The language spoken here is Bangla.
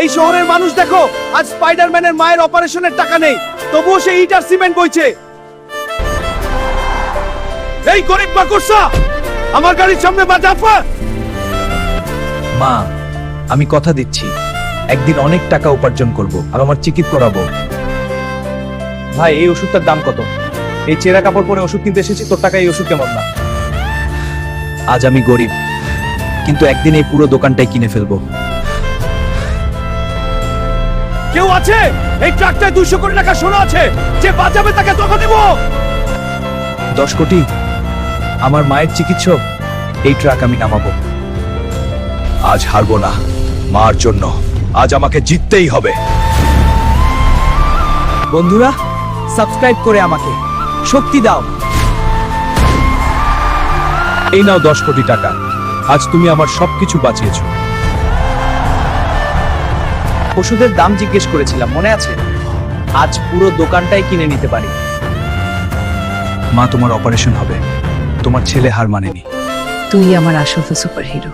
এই শহরের মানুষ দেখো, আজ স্পাইডারম্যানের মায়ের অপারেশনের টাকা নেই, তবুও সে ইট আর সিমেন্ট বইছে। এই গরিব মাকড়সা, আমার গাড়ির সামনে বাজাফা। মা, আমি কথা দিচ্ছি একদিন অনেক টাকা উপার্জন করব আর আমার চিকিৎসা করাবো। ভাই, এই ওষুধটার দাম কত? এই চেরা কাপড় পরে ওষুধ কিনতে এসেছি, তোর টাকা এই ওষুধ কেমন না? আজ আমি গরিব, কিন্তু একদিন এই পুরো দোকানটাই কিনে ফেলবো। কেউ আছে? এই ট্রাকটায় 200 কোটি টাকা সোনা আছে, যে বাঁচাবে তাকে টাকা দেব। 10 কোটি? আমার মায়ের চিকিৎসক, এই ট্রাক আমি নামাবো। আজ হারবো না, মার জন্য আজ আমাকে জিততেই হবে। বন্ধুরা, সাবস্ক্রাইব করে আমাকে শক্তি দাও। এই নাও 10 কোটি টাকা, আজ তুমি আমার সবকিছু বাঁচিয়েছো। ওষুধের দাম জিজ্ঞেস করেছিলাম, মনে আছে? আজ পুরো দোকানটাই কিনে নিতে পারি। মা, তোমার অপারেশন হবে, তোমার ছেলে হার মানেনি। তুই আমার আসল সুপারহিরো।